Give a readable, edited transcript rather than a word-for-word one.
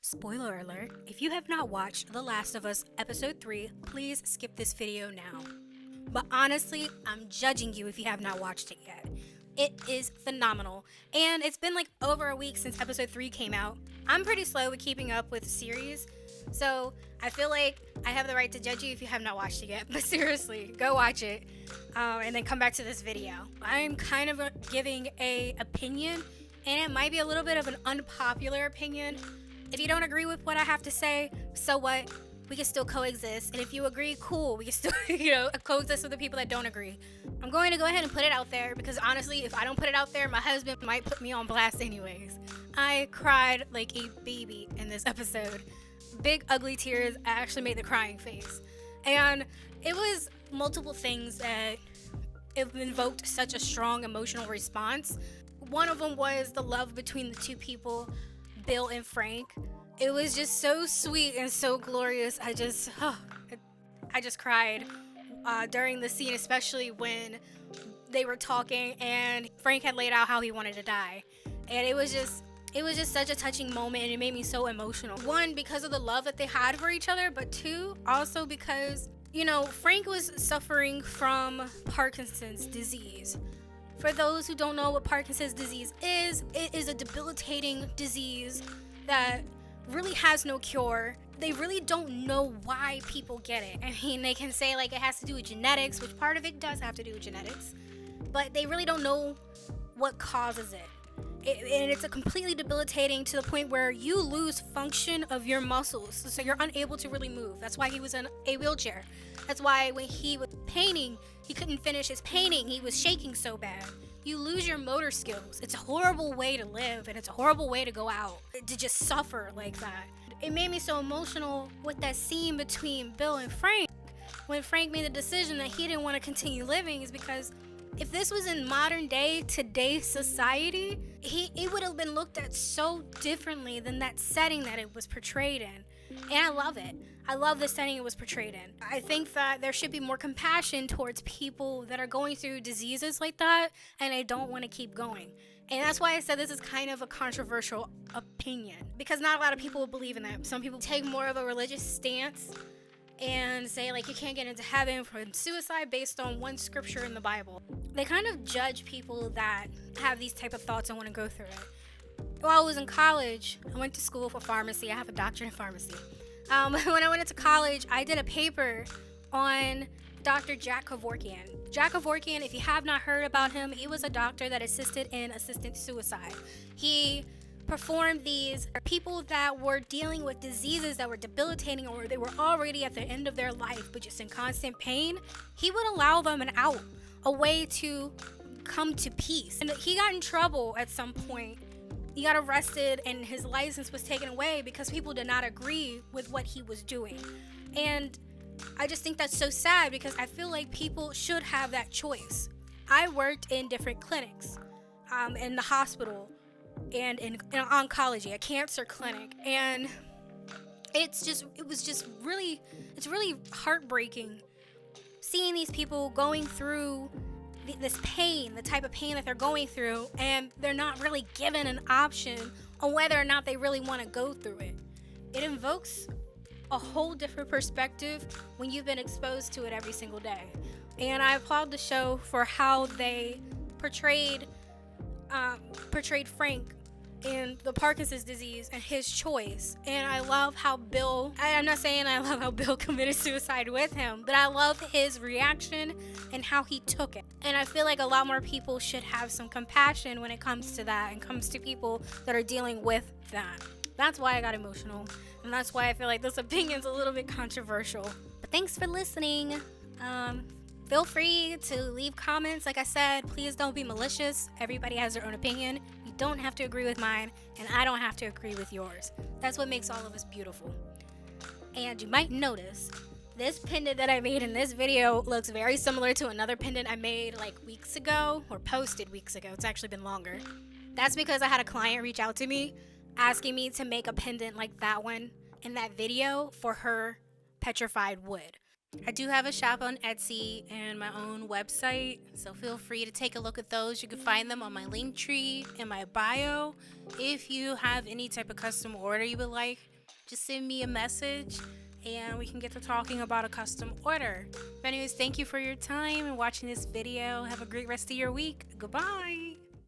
Spoiler alert, if you have not watched The Last of Us Episode 3, please skip this video now. But honestly, I'm judging you if you have not watched it yet. It is phenomenal, and it's been like over a week since Episode 3 came out. I'm pretty slow with keeping up with the series, so I feel like I have the right to judge you if you have not watched it yet. But seriously, go watch it, and then come back to this video. I'm kind of giving a opinion, and it might be a little bit of an unpopular opinion. If you don't agree with what I have to say, so what? We can still coexist. And if you agree, cool. We can still, coexist with the people that don't agree. I'm going to go ahead and put it out there because honestly, if I don't put it out there, my husband might put me on blast anyways. I cried like a baby in this episode. Big ugly tears. I actually made the crying face. And it was multiple things that invoked such a strong emotional response. One of them was the love between the two people, Bill and Frank. It was just so sweet and so glorious. I just cried during the scene, especially when they were talking and Frank had laid out how he wanted to die. And it was just such a touching moment, and it made me so emotional. One, because of the love that they had for each other, but two, also because, Frank was suffering from Parkinson's disease. For those who don't know what Parkinson's disease is, it is a debilitating disease that really has no cure. They really don't know why people get it. I mean, they can say like it has to do with genetics, which part of it does have to do with genetics, but they really don't know what causes it. And it's a completely debilitating to the point where you lose function of your muscles, so you're unable to really move. That's why he was in a wheelchair. That's why when he was painting, he couldn't finish his painting. He was shaking so bad. You lose your motor skills. It's a horrible way to live, and it's a horrible way to go out, to just suffer like that. It made me so emotional with that scene between Bill and Frank. When Frank made the decision that he didn't want to continue living, is because if this was in modern day, today's society, it would have been looked at so differently than that setting that it was portrayed in. And I love it. I love the setting it was portrayed in. I think that there should be more compassion towards people that are going through diseases like that and they don't want to keep going. And that's why I said this is kind of a controversial opinion, because not a lot of people will believe in that. Some people take more of a religious stance and say like you can't get into heaven from suicide based on one scripture in the Bible. They kind of judge people that have these type of thoughts and want to go through it. While I was in college, I went to school for pharmacy. I have a doctorate in pharmacy. When I went into college, I did a paper on Dr. Jack Kevorkian. Jack Kevorkian, if you have not heard about him, he was a doctor that assisted in assisted suicide. He performed these people that were dealing with diseases that were debilitating, or they were already at the end of their life but just in constant pain. He would allow them an out, a way to come to peace. And he got in trouble at some point. He got arrested and his license was taken away because people did not agree with what he was doing. And I just think that's so sad, because I feel like people should have that choice. I worked in different clinics, in the hospital, and in oncology, a cancer clinic, and it's really heartbreaking seeing these people going through this pain, the type of pain that they're going through, and they're not really given an option on whether or not they really want to go through it. It invokes a whole different perspective when you've been exposed to it every single day. And I applaud the show for how they portrayed Frank in the Parkinson's disease and his choice. And I love how I'm not saying I love how Bill committed suicide with him, but I love his reaction and how he took it. And I feel like a lot more people should have some compassion when it comes to that and comes to people that are dealing with that. That's why I got emotional, and that's why I feel like this opinion's a little bit controversial. But thanks for listening. Feel free to leave comments. Like I said, please don't be malicious. Everybody has their own opinion. You don't have to agree with mine, and I don't have to agree with yours. That's what makes all of us beautiful. And you might notice this pendant that I made in this video looks very similar to another pendant I made like weeks ago, or posted weeks ago. It's actually been longer. That's because I had a client reach out to me asking me to make a pendant like that one in that video for her Petrified Wood. I do have a shop on Etsy and my own website, so feel free to take a look at those. You can find them on my link tree in my bio. If you have any type of custom order you would like, just send me a message and we can get to talking about a custom order. But anyways, thank you for your time and watching this video. Have a great rest of your week. Goodbye.